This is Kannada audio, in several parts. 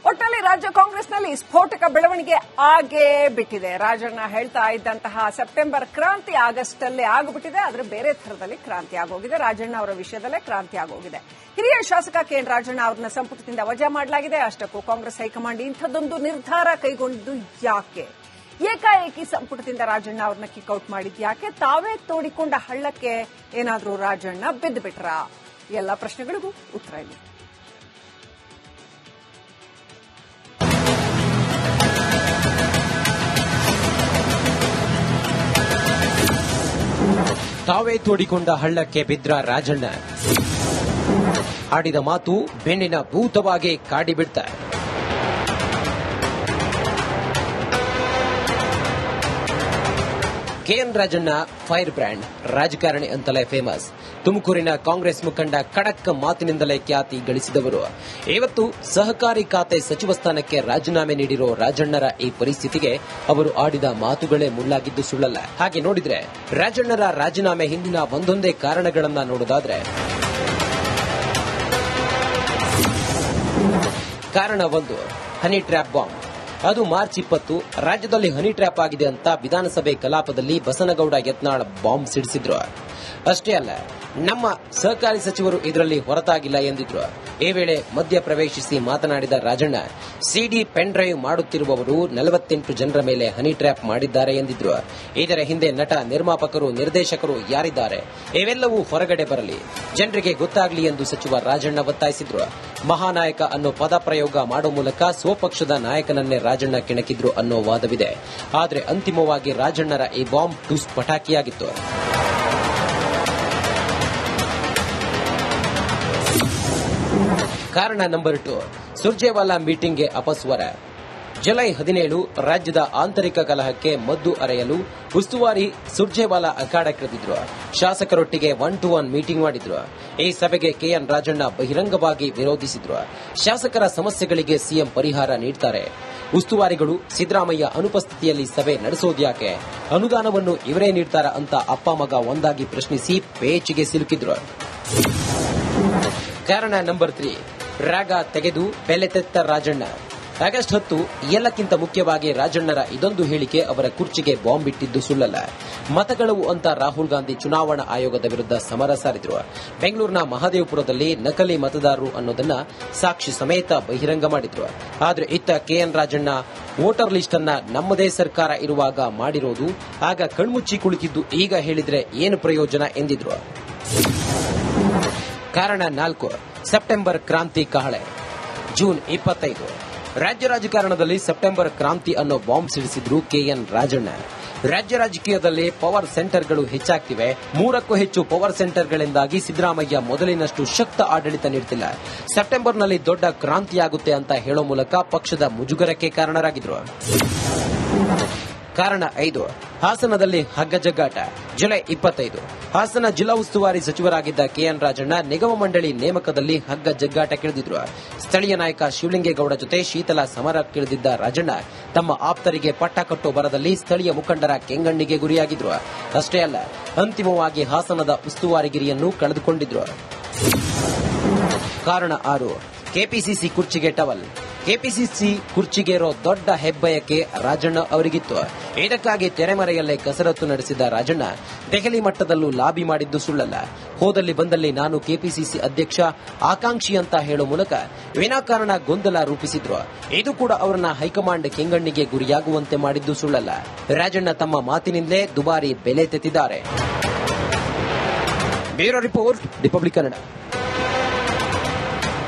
ಒಟ್ಟಲ್ಲಿ ರಾಜ್ಯ ಕಾಂಗ್ರೆಸ್ನಲ್ಲಿ ಸ್ಫೋಟಕ ಬೆಳವಣಿಗೆ ಆಗೇ ಬಿಟ್ಟಿದೆ. ರಾಜಣ್ಣ ಹೇಳ್ತಾ ಇದ್ದಂತಹ ಸೆಪ್ಟೆಂಬರ್ ಕ್ರಾಂತಿ ಆಗಸ್ಟ್ ಅಲ್ಲೇ ಆಗಿಬಿಟ್ಟಿದೆ. ಆದ್ರೆ ಬೇರೆ ಥರದಲ್ಲಿ ಕ್ರಾಂತಿ ಆಗೋಗಿದೆ. ರಾಜಣ್ಣ ಅವರ ವಿಷಯದಲ್ಲೇ ಕ್ರಾಂತಿ ಆಗೋಗಿದೆ. ಹಿರಿಯ ಶಾಸಕ ಕೆಎನ್ ರಾಜಣ್ಣ ಅವರನ್ನ ಸಂಪುಟದಿಂದ ವಜಾ ಮಾಡಲಾಗಿದೆ. ಅಷ್ಟಕ್ಕೂ ಕಾಂಗ್ರೆಸ್ ಹೈಕಮಾಂಡ್ ಇಂಥದ್ದೊಂದು ನಿರ್ಧಾರ ಕೈಗೊಂಡಿದ್ದು ಯಾಕೆ? ಏಕಾಏಕಿ ಸಂಪುಟದಿಂದ ರಾಜಣ್ಣ ಅವರನ್ನ ಕಿಕ್ಔಟ್ ಮಾಡಿದ್ಯಾಕೆ? ತಾವೇ ತೋಡಿಕೊಂಡ ಹಳ್ಳಕ್ಕೆ ಏನಾದ್ರೂ ರಾಜಣ್ಣ ಬಿದ್ದು ಬಿಟ್ರಾ? ಎಲ್ಲ ಪ್ರಶ್ನೆಗಳಿಗೂ ಉತ್ತರ ಇಲ್ಲ. ತಾವೇ ತೋಡಿಕೊಂಡ ಹಳ್ಳಕ್ಕೆ ಬಿದ್ರ ರಾಜಣ್ಣ. ಆಡಿದ ಮಾತು ಬೆನ್ನಿನ ಭೂತವಾಗಿ ಕಾಡಿಬಿಡ್ತ. ಕೆಎನ್ ರಾಜಣ್ಣ ಫೈರ್ ಬ್ರ್ಯಾಂಡ್, ರಾಜಕಾರಣಿ ಅಂತಲೇ ಫೇಮಸ್. ತುಮಕೂರಿನ ಕಾಂಗ್ರೆಸ್ ಮುಖಂಡ ಖಡಕ್ ಮಾತಿನಿಂದಲೇ ಖ್ಯಾತಿ ಗಳಿಸಿದವರು. ಇವತ್ತು ಸಹಕಾರಿ ಖಾತೆ ಸಚಿವ ಸ್ಥಾನಕ್ಕೆ ರಾಜೀನಾಮೆ ನೀಡಿರೋ ರಾಜಣ್ಣರ ಈ ಪರಿಸ್ಥಿತಿಗೆ ಅವರು ಆಡಿದ ಮಾತುಗಳೇ ಮುಳ್ಳಾಗಿದ್ದು ಸುಳ್ಳಲ್ಲ. ಹಾಗೆ ನೋಡಿದ್ರೆ ರಾಜಣ್ಣರ ರಾಜೀನಾಮೆ ಹಿಂದಿನ ಒಂದೊಂದೇ ಕಾರಣಗಳನ್ನ ನೋಡೋದಾದ್ರೆ, ಕಾರಣ 1, ಹನಿ ಟ್ರ್ಯಾಪ್ ಬಾಂಬ್. ಅದು ಮಾರ್ಚ್ 20 ರಾಜ್ಯದಲ್ಲಿ ಹನಿ ಟ್ರ್ಯಾಪ್ ಆಗಿದೆ ಅಂತ ವಿಧಾನಸಭೆ ಕಲಾಪದಲ್ಲಿ ಬಸನಗೌಡ ಯತ್ನಾಳ್ ಬಾಂಬ್ ಸಿಡಿಸಿದ್ರು. ಅಷ್ಟೇ ಅಲ್ಲ, ನಮ್ಮ ಸಹಕಾರಿ ಸಚಿವರು ಇದರಲ್ಲಿ ಹೊರತಾಗಿಲ್ಲ ಎಂದಿದ್ರು. ಈ ವೇಳೆ ಮಧ್ಯ ಪ್ರವೇಶಿಸಿ ಮಾತನಾಡಿದ ರಾಜಣ್ಣ, ಸಿಡಿ ಪೆನ್ ಡ್ರೈವ್ ಮಾಡುತ್ತಿರುವವರು 48 ಜನರ ಮೇಲೆ ಹನಿ ಟ್ರ್ಯಾಪ್ ಮಾಡಿದ್ದಾರೆ ಎಂದಿದ್ರು. ಇದರ ಹಿಂದೆ ನಟ, ನಿರ್ಮಾಪಕರು, ನಿರ್ದೇಶಕರು ಯಾರಿದ್ದಾರೆ, ಇವೆಲ್ಲವೂ ಹೊರಗಡೆ ಬರಲಿ, ಜನರಿಗೆ ಗೊತ್ತಾಗಲಿ ಎಂದು ಸಚಿವ ರಾಜಣ್ಣ ಒತ್ತಾಯಿಸಿದ್ರು. ಮಹಾನಾಯಕ ಅನ್ನೋ ಪದ ಪ್ರಯೋಗ ಮಾಡೋ ಮೂಲಕ ಸ್ವಪಕ್ಷದ ನಾಯಕನನ್ನೇ ರಾಜಣ್ಣ ಕೆಣಕಿದ್ರು ಅನ್ನೋ ವಾದವಿದೆ. ಆದರೆ ಅಂತಿಮವಾಗಿ ರಾಜಣ್ಣರ ಈ ಬಾಂಬ್ ಟುಸ್ ಪಟಾಕಿಯಾಗಿತ್ತು. ಕಾರಣ ನಂಬರ್ 2, ಸುರ್ಜೇವಾಲಾ ಮೀಟಿಂಗ್ಗೆ ಅಪಸ್ವರ. ಜುಲೈ 17 ರಾಜ್ಯದ ಆಂತರಿಕ ಕಲಹಕ್ಕೆ ಮದ್ದು ಅರೆಯಲು ಉಸ್ತುವಾರಿ ಸುರ್ಜೇವಾಲಾ ಅಖಾಡಕ್ಕಿಳಿದಿದ್ರು. ಶಾಸಕರೊಟ್ಟಿಗೆ 1-to-1 ಮೀಟಿಂಗ್ ಮಾಡಿದ್ರು. ಈ ಸಭೆಗೆ ಕೆಎನ್ ರಾಜಣ್ಣ ಬಹಿರಂಗವಾಗಿ ವಿರೋಧಿಸಿದ್ರು. ಶಾಸಕರ ಸಮಸ್ಯೆಗಳಿಗೆ ಸಿಎಂ ಪರಿಹಾರ ನೀಡ್ತಾರೆ, ಉಸ್ತುವಾರಿಗಳು ಸಿದ್ದರಾಮಯ್ಯ ಅನುಪಸ್ಥಿತಿಯಲ್ಲಿ ಸಭೆ ನಡೆಸೋದ್ಯಾಕೆ, ಅನುದಾನವನ್ನು ಇವರೇ ನೀಡ್ತಾರ ಅಂತ ಅಪ್ಪ ಮಗ ಒಂದಾಗಿ ಪ್ರಶ್ನಿಸಿ ಪೇಚಿಗೆ ಸಿಲುಕಿದ್ರು. ಕಾರಣ ನಂಬರ್ 3, ರಾಗ ತೆಗೆದು ಬೆಲೆ ತೆತ್ತ ರಾಜಣ್ಣ. ಆಗಸ್ಟ್ 10 ಎಲ್ಲಕ್ಕಿಂತ ಮುಖ್ಯವಾಗಿ ರಾಜಣ್ಣರ ಇದೊಂದು ಹೇಳಿಕೆ ಅವರ ಕುರ್ಚಿಗೆ ಬಾಂಬ್ ಇಟ್ಟಿದ್ದು ಸುಳ್ಳಲ್ಲ. ಮತಗಳವು ಅಂತ ರಾಹುಲ್ ಗಾಂಧಿ ಚುನಾವಣಾ ಆಯೋಗದ ವಿರುದ್ಧ ಸಮರ ಸಾರಿದ್ರು. ಬೆಂಗಳೂರಿನ ಮಹದೇವಪುರದಲ್ಲಿ ನಕಲಿ ಮತದಾರರು ಅನ್ನೋದನ್ನ ಸಾಕ್ಷಿ ಸಮೇತ ಬಹಿರಂಗ ಮಾಡಿದ್ರು. ಆದ್ರೆ ಇತ್ತ ಕೆಎನ್ ರಾಜಣ್ಣ ವೋಟರ್ ಲಿಸ್ಟ್ ಅನ್ನ ನಮ್ಮದೇ ಸರ್ಕಾರ ಇರುವಾಗ ಮಾಡಿರೋದು, ಆಗ ಕಣ್ಮುಚ್ಚಿ ಕುಳಿತಿದ್ದು ಈಗ ಹೇಳಿದ್ರೆ ಏನು ಪ್ರಯೋಜನ ಎಂದಿದ್ರು. ಕಾರಣ 4, ಸೆಪ್ಟೆಂಬರ್ ಕ್ರಾಂತಿ ಕಹಳೆ. ಜೂನ್ 25 ರಾಜ್ಯ ರಾಜಕಾರಣದಲ್ಲಿ ಸೆಪ್ಟೆಂಬರ್ ಕ್ರಾಂತಿ ಅನ್ನೋ ಬಾಂಬ್ ಸಿಡಿಸಿದ್ರು ಕೆಎನ್ ರಾಜಣ್ಣ. ರಾಜ್ಯ ರಾಜಕೀಯದಲ್ಲಿ ಪವರ್ ಸೆಂಟರ್ಗಳು ಹೆಚ್ಚಾಗ್ತಿವೆ. 3ಕ್ಕೂ ಹೆಚ್ಚು ಪವರ್ ಸೆಂಟರ್ಗಳಿಂದಾಗಿ ಸಿದ್ದರಾಮಯ್ಯ ಮೊದಲಿನಷ್ಟು ಶಕ್ತ ಆಡಳಿತ ನೀಡುತ್ತಿಲ್ಲ. ಸೆಪ್ಟೆಂಬರ್ನಲ್ಲಿ ದೊಡ್ಡ ಕ್ರಾಂತಿಯಾಗುತ್ತೆ ಅಂತ ಹೇಳೋ ಮೂಲಕ ಪಕ್ಷದ ಮುಜುಗರಕ್ಕೆ ಕಾರಣರಾಗಿದ್ರು. ಕಾರಣ 5, ಹಾಸನದಲ್ಲಿ ಹಗ್ಗ ಜಗ್ಗಾಟ. ಜುಲೈ 25 ಹಾಸನ ಜಿಲ್ಲಾ ಉಸ್ತುವಾರಿ ಸಚಿವರಾಗಿದ್ದ ಕೆಎನ್ ರಾಜಣ್ಣ ನಿಗಮ ಮಂಡಳಿ ನೇಮಕದಲ್ಲಿ ಹಗ್ಗ ಜಗ್ಗಾಟಕ್ಕಿಳಿದಿದ್ರು. ಸ್ಥಳೀಯ ನಾಯಕ ಶಿವಲಿಂಗೇಗೌಡ ಜೊತೆ ಶೀತಲ ಸಮರಕ್ಕಿಳಿದಿದ್ದ ರಾಜಣ್ಣ ತಮ್ಮ ಆಪ್ತರಿಗೆ ಪಟ್ಟ ಕಟ್ಟೋ ಬರದಲ್ಲಿ ಸ್ಥಳೀಯ ಮುಖಂಡರ ಕೆಂಗಣ್ಣಿಗೆ ಗುರಿಯಾಗಿದ್ರು. ಅಷ್ಟೇ ಅಲ್ಲ, ಅಂತಿಮವಾಗಿ ಹಾಸನದ ಉಸ್ತುವಾರಿಗಿರಿಯನ್ನು ಕಳೆದುಕೊಂಡಿದ್ರು. ಕಾರಣ 6, ಕೆಪಿಸಿಸಿ ಕುರ್ಚಿಗೆ ಟವಲ್. ಕೆಪಿಸಿಸಿ ಕುರ್ಚಿಗೇರೋ ದೊಡ್ಡ ಹೆಬ್ಬಯಕೆ ರಾಜಣ್ಣ ಅವರಿಗಿತ್ತು. ಇದಕ್ಕಾಗಿ ತೆರೆಮರೆಯಲ್ಲೇ ಕಸರತ್ತು ನಡೆಸಿದ ರಾಜಣ್ಣ ದೆಹಲಿ ಮಟ್ಟದಲ್ಲೂ ಲಾಬಿ ಮಾಡಿದ್ದು ಸುಳ್ಳಲ್ಲ. ಹೋದಲ್ಲಿ ಬಂದಲ್ಲಿ ನಾನು ಕೆಪಿಸಿಸಿ ಅಧ್ಯಕ್ಷ ಆಕಾಂಕ್ಷಿ ಅಂತ ಹೇಳೋ ಮೂಲಕ ವಿನಾಕಾರಣ ಗೊಂದಲ ರೂಪಿಸಿದ್ರು. ಇದು ಕೂಡ ಅವರನ್ನ ಹೈಕಮಾಂಡ್ ಕೆಂಗಣ್ಣಿಗೆ ಗುರಿಯಾಗುವಂತೆ ಮಾಡಿದ್ದು ಸುಳ್ಳಲ್ಲ. ರಾಜಣ್ಣ ತಮ್ಮ ಮಾತಿನಿಂದಲೇ ದುಬಾರಿ ಬೆಲೆ ತೆತ್ತಿದ್ದಾರೆ. Bureau report, republic Kannada.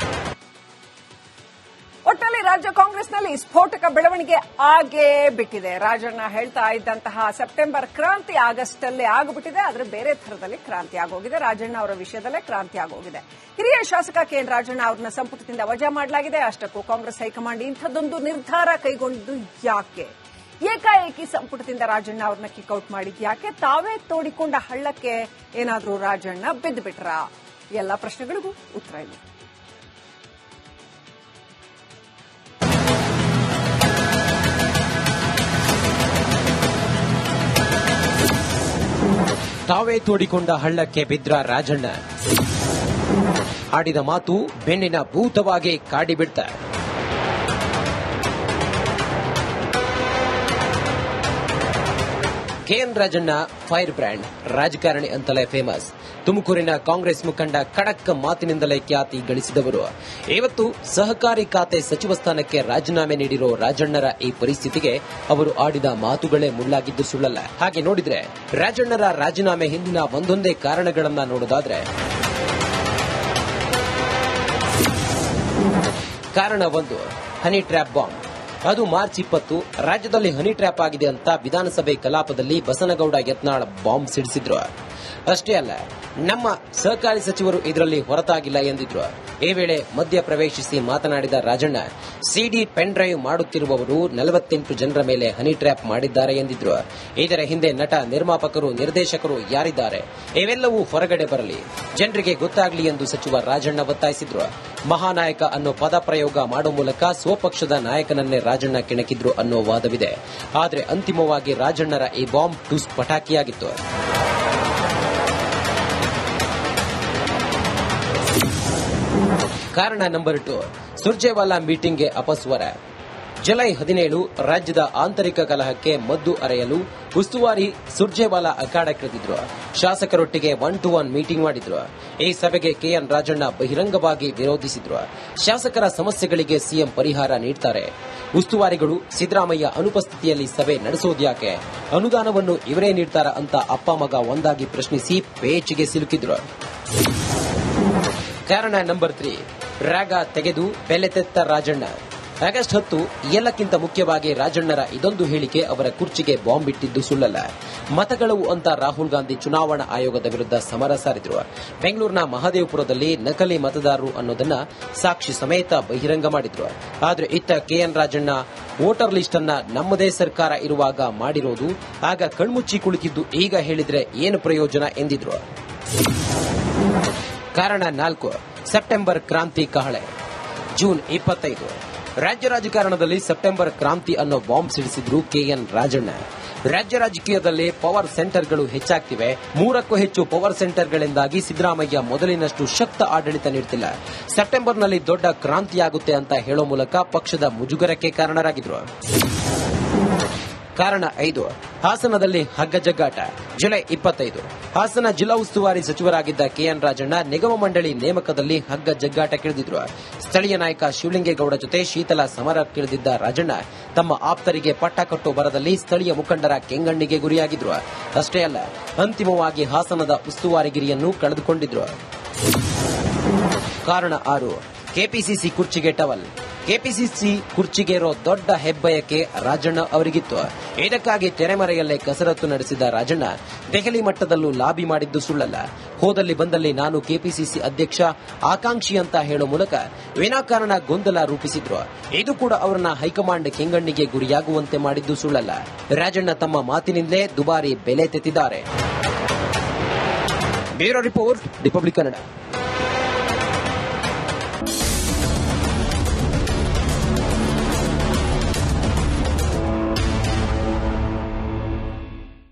ಒಟ್ಟಲ್ಲಿ ರಾಜ್ಯ ಕಾಂಗ್ರೆಸ್ನಲ್ಲಿ ಸ್ಫೋಟಕ ಬೆಳವಣಿಗೆ ಆಗೇ ಬಿಟ್ಟಿದೆ. ರಾಜಣ್ಣ ಹೇಳ್ತಾ ಇದ್ದಂತಹ ಸೆಪ್ಟೆಂಬರ್ ಕ್ರಾಂತಿ ಆಗಸ್ಟ್ ಅಲ್ಲೇ ಆಗಿಬಿಟ್ಟಿದೆ. ಆದ್ರೆ ಬೇರೆ ಥರದಲ್ಲಿ ಕ್ರಾಂತಿ ಆಗೋಗಿದೆ. ರಾಜಣ್ಣ ಅವರ ವಿಷಯದಲ್ಲೇ ಕ್ರಾಂತಿ ಆಗೋಗಿದೆ. ಹಿರಿಯ ಶಾಸಕ ಕೆಎನ್ ರಾಜಣ್ಣ ಅವರನ್ನ ಸಂಪುಟದಿಂದ ವಜಾ ಮಾಡಲಾಗಿದೆ. ಅಷ್ಟಕ್ಕೂ ಕಾಂಗ್ರೆಸ್ ಹೈಕಮಾಂಡ್ ಇಂಥದ್ದೊಂದು ನಿರ್ಧಾರ ಕೈಗೊಂಡಿದ್ದು ಯಾಕೆ? ಏಕಾಏಕಿ ಸಂಪುಟದಿಂದ ರಾಜಣ್ಣ ಅವರನ್ನ ಕಿಕ್ಔಟ್ ಮಾಡಿದ್ಯಾಕೆ? ತಾವೇ ತೋಡಿಕೊಂಡ ಹಳ್ಳಕ್ಕೆ ಏನಾದ್ರೂ ರಾಜಣ್ಣ ಬಿದ್ದು ಬಿಟ್ರಾ? ಎಲ್ಲ ಪ್ರಶ್ನೆಗಳಿಗೂ ಉತ್ತರ ಇಲ್ಲ. ತಾವೇ ತೋಡಿಕೊಂಡ ಹಳ್ಳಕ್ಕೆ ಬಿದ್ರ ರಾಜಣ್ಣ. ಆಡಿದ ಮಾತು ಬೆನ್ನಿನ ಭೂತವಾಗಿ ಕಾಡಿಬಿಡ್ತ. ಕೆಎನ್ ರಾಜಣ್ಣ ಫೈರ್ ಬ್ರ್ಯಾಂಡ್ ರಾಜಕಾರಣಿ ಅಂತಲೇ ಫೇಮಸ್. ತುಮಕೂರಿನ ಕಾಂಗ್ರೆಸ್ ಮುಖಂಡ ಖಡಕ್ ಮಾತಿನಿಂದಲೇ ಖ್ಯಾತಿ ಗಳಿಸಿದವರು. ಇವತ್ತು ಸಹಕಾರಿ ಖಾತೆ ಸಚಿವ ಸ್ಥಾನಕ್ಕೆ ರಾಜೀನಾಮೆ ನೀಡಿರೋ ರಾಜಣ್ಣರ ಈ ಪರಿಸ್ಥಿತಿಗೆ ಅವರು ಆಡಿದ ಮಾತುಗಳೇ ಮುಳ್ಳಾಗಿದ್ದು ಸುಳ್ಳಲ್ಲ. ಹಾಗೆ ನೋಡಿದ್ರೆ ರಾಜಣ್ಣರ ರಾಜೀನಾಮೆ ಹಿಂದಿನ ಒಂದೊಂದೇ ಕಾರಣಗಳನ್ನ ನೋಡೋದಾದ್ರೆ, ಕಾರಣ 1, ಹನಿ ಟ್ರ್ಯಾಪ್ ಬಾಂಬ್. ಅದು ಮಾರ್ಚ್ 20 ರಾಜ್ಯದಲ್ಲಿ ಹನಿ ಟ್ರ್ಯಾಪ್ ಆಗಿದೆ ಅಂತ ವಿಧಾನಸಭೆ ಕಲಾಪದಲ್ಲಿ ಬಸನಗೌಡ ಯತ್ನಾಳ್ ಬಾಂಬ್ ಸಿಡಿಸಿದ್ರು. ಅಷ್ಟೇ ಅಲ್ಲ, ನಮ್ಮ ಸಹಕಾರಿ ಸಚಿವರು ಇದರಲ್ಲಿ ಹೊರತಾಗಿಲ್ಲ ಎಂದಿದ್ರು. ಈ ವೇಳೆ ಮಧ್ಯ ಪ್ರವೇಶಿಸಿ ಮಾತನಾಡಿದ ರಾಜಣ್ಣ, ಸಿಡಿ ಪೆನ್ ಡ್ರೈವ್ ಮಾಡುತ್ತಿರುವವರು 48 ಜನರ ಮೇಲೆ ಹನಿ ಟ್ರ್ಯಾಪ್ ಮಾಡಿದ್ದಾರೆ ಎಂದಿದ್ರು. ಇದರ ಹಿಂದೆ ನಟ, ನಿರ್ಮಾಪಕರು, ನಿರ್ದೇಶಕರು ಯಾರಿದ್ದಾರೆ, ಇವೆಲ್ಲವೂ ಹೊರಗಡೆ ಬರಲಿ, ಜನರಿಗೆ ಗೊತ್ತಾಗಲಿ ಎಂದು ಸಚಿವ ರಾಜಣ್ಣ ಒತ್ತಾಯಿಸಿದ್ರು. ಮಹಾನಾಯಕ ಅನ್ನೋ ಪದ ಪ್ರಯೋಗ ಮಾಡೋ ಮೂಲಕ ಸ್ವಪಕ್ಷದ ನಾಯಕನನ್ನೇ ರಾಜಣ್ಣ ಕೆಣಕಿದ್ರು ಅನ್ನೋ ವಾದವಿದೆ. ಆದರೆ ಅಂತಿಮವಾಗಿ ರಾಜಣ್ಣರ ಈ ಬಾಂಬ್ ಟುಸ್ ಪಟಾಕಿಯಾಗಿತ್ತು. ಕಾರಣ ನಂಬರ್ 2, ಸುರ್ಜೇವಾಲಾ ಮೀಟಿಂಗ್ಗೆ ಅಪಸ್ವರ. ಜುಲೈ 17 ರಾಜ್ಯದ ಆಂತರಿಕ ಕಲಹಕ್ಕೆ ಮದ್ದು ಅರೆಯಲು ಉಸ್ತುವಾರಿ ಸುರ್ಜೇವಾಲಾ ಅಖಾಡಕ್ಕಿಳಿದಿದ್ರು. ಶಾಸಕರೊಟ್ಟಿಗೆ 1-to-1 ಮೀಟಿಂಗ್ ಮಾಡಿದ್ರು. ಈ ಸಭೆಗೆ ಕೆಎನ್ ರಾಜಣ್ಣ ಬಹಿರಂಗವಾಗಿ ವಿರೋಧಿಸಿದ್ರು. ಶಾಸಕರ ಸಮಸ್ಯೆಗಳಿಗೆ ಸಿಎಂ ಪರಿಹಾರ ನೀಡ್ತಾರೆ, ಉಸ್ತುವಾರಿಗಳು ಸಿದ್ದರಾಮಯ್ಯ ಅನುಪಸ್ಥಿತಿಯಲ್ಲಿ ಸಭೆ ನಡೆಸೋದ್ಯಾಕೆ, ಅನುದಾನವನ್ನು ಇವರೇ ನೀಡ್ತಾರ ಅಂತ ಅಪ್ಪ ಮಗ ಒಂದಾಗಿ ಪ್ರಶ್ನಿಸಿ ಪೇಚಿಗೆ ಸಿಲುಕಿದ್ರು. ಕಾರಣ ನಂಬರ್ 3, ರಾಗ ತೆಗೆದು ಬೆಲೆತೆತ್ತ ರಾಜಣ್ಣ. ಆಗಸ್ಟ್ 10 ಎಲ್ಲಕ್ಕಿಂತ ಮುಖ್ಯವಾಗಿ ರಾಜಣ್ಣರ ಇದೊಂದು ಹೇಳಿಕೆ ಅವರ ಕುರ್ಚಿಗೆ ಬಾಂಬ್ ಇಟ್ಟಿದ್ದು ಸುಳ್ಳಲ್ಲ. ಮತಗಳವು ಅಂತ ರಾಹುಲ್ ಗಾಂಧಿ ಚುನಾವಣಾ ಆಯೋಗದ ವಿರುದ್ಧ ಸಮರ ಸಾರಿದ್ರು. ಬೆಂಗಳೂರಿನ ಮಹದೇವಪುರದಲ್ಲಿ ನಕಲಿ ಮತದಾರರು ಅನ್ನೋದನ್ನ ಸಾಕ್ಷಿ ಸಮೇತ ಬಹಿರಂಗ ಮಾಡಿದ್ರು. ಆದ್ರೆ ಇತ್ತ ಕೆಎನ್ ರಾಜಣ್ಣ ವೋಟರ್ ಲಿಸ್ಟ್ ಅನ್ನ ನಮ್ಮದೇ ಸರ್ಕಾರ ಇರುವಾಗ ಮಾಡಿರೋದು, ಆಗ ಕಣ್ಮುಚ್ಚಿ ಕುಳಿತಿದ್ದು ಈಗ ಹೇಳಿದ್ರೆ ಏನು ಪ್ರಯೋಜನ ಎಂದಿದ್ರು. ಕಾರಣ 4, ಸೆಪ್ಟೆಂಬರ್ ಕ್ರಾಂತಿ ಕಹಳೆ. ಜೂನ್ 25 ರಾಜ್ಯ ರಾಜಕಾರಣದಲ್ಲಿ ಸೆಪ್ಟೆಂಬರ್ ಕ್ರಾಂತಿ ಅನ್ನೋ ಬಾಂಬ್ ಸಿಡಿಸಿದ್ರು ಕೆಎನ್ ರಾಜಣ್ಣ. ರಾಜ್ಯ ರಾಜಕೀಯದಲ್ಲಿ ಪವರ್ ಸೆಂಟರ್ಗಳು ಹೆಚ್ಚಾಗ್ತಿವೆ. 3ಕ್ಕೂ ಹೆಚ್ಚು ಪವರ್ ಸೆಂಟರ್ಗಳಿಂದಾಗಿ ಸಿದ್ದರಾಮಯ್ಯ ಮೊದಲಿನಷ್ಟು ಶಕ್ತ ಆಡಳಿತ ನೀಡುತ್ತಿಲ್ಲ. ಸೆಪ್ಟೆಂಬರ್ನಲ್ಲಿ ದೊಡ್ಡ ಕ್ರಾಂತಿಯಾಗುತ್ತೆ ಅಂತ ಹೇಳೋ ಮೂಲಕ ಪಕ್ಷದ ಮುಜುಗರಕ್ಕೆ ಕಾರಣರಾಗಿದ್ರು. ಕಾರಣ 5, ಹಾಸನದಲ್ಲಿ ಹಗ್ಗ ಜಗ್ಗಾಟ. ಜುಲೈ 25 ಹಾಸನ ಜಿಲ್ಲಾ ಉಸ್ತುವಾರಿ ಸಚಿವರಾಗಿದ್ದ ಕೆಎನ್ ರಾಜಣ್ಣ ನಿಗಮ ಮಂಡಳಿ ನೇಮಕದಲ್ಲಿ ಹಗ್ಗ ಜಗ್ಗಾಟಕ್ಕಿಳಿದಿದ್ರು. ಸ್ಥಳೀಯ ನಾಯಕ ಶಿವಲಿಂಗೇಗೌಡ ಜೊತೆ ಶೀತಲ ಸಮರಕ್ಕಿಳಿದಿದ್ದ ರಾಜಣ್ಣ ತಮ್ಮ ಆಪ್ತರಿಗೆ ಪಟ್ಟ ಕಟ್ಟೋ ಬರದಲ್ಲಿ ಸ್ಥಳೀಯ ಮುಖಂಡರ ಕೆಂಗಣ್ಣಿಗೆ ಗುರಿಯಾಗಿದ್ರು. ಅಷ್ಟೇ ಅಲ್ಲ, ಅಂತಿಮವಾಗಿ ಹಾಸನದ ಉಸ್ತುವಾರಿಗಿರಿಯನ್ನು ಕಳೆದುಕೊಂಡಿದ್ರು. ಕಾರಣ 6, ಕೆಪಿಸಿಸಿ ಕುರ್ಚಿಗೆ ಟವಲ್. ಕೆಪಿಸಿಸಿ ಕುರ್ಚಿಗೇರೋ ದೊಡ್ಡ ಹೆಬ್ಬಯಕೆ ರಾಜಣ್ಣ ಅವರಿಗಿತ್ತು. ಇದಕ್ಕಾಗಿ ತೆರೆಮರೆಯಲ್ಲೇ ಕಸರತ್ತು ನಡೆಸಿದ ರಾಜಣ್ಣ ದೆಹಲಿ ಮಟ್ಟದಲ್ಲೂ ಲಾಬಿ ಮಾಡಿದ್ದು ಸುಳ್ಳಲ್ಲ. ಹೋದಲ್ಲಿ ಬಂದಲ್ಲಿ ನಾನು ಕೆಪಿಸಿಸಿ ಅಧ್ಯಕ್ಷ ಆಕಾಂಕ್ಷಿ ಅಂತ ಹೇಳೋ ಮೂಲಕ ವಿನಾಕಾರಣ ಗೊಂದಲ ರೂಪಿಸಿದ್ರು. ಇದು ಕೂಡ ಅವರನ್ನ ಹೈಕಮಾಂಡ್ ಕೆಂಗಣ್ಣಿಗೆ ಗುರಿಯಾಗುವಂತೆ ಮಾಡಿದ್ದು ಸುಳ್ಳಲ್ಲ. ರಾಜಣ್ಣ ತಮ್ಮ ಮಾತಿನಿಂದಲೇ ದುಬಾರಿ ಬೆಲೆ ತೆತ್ತಿದ್ದಾರೆ. Bureau report, republic Kannada.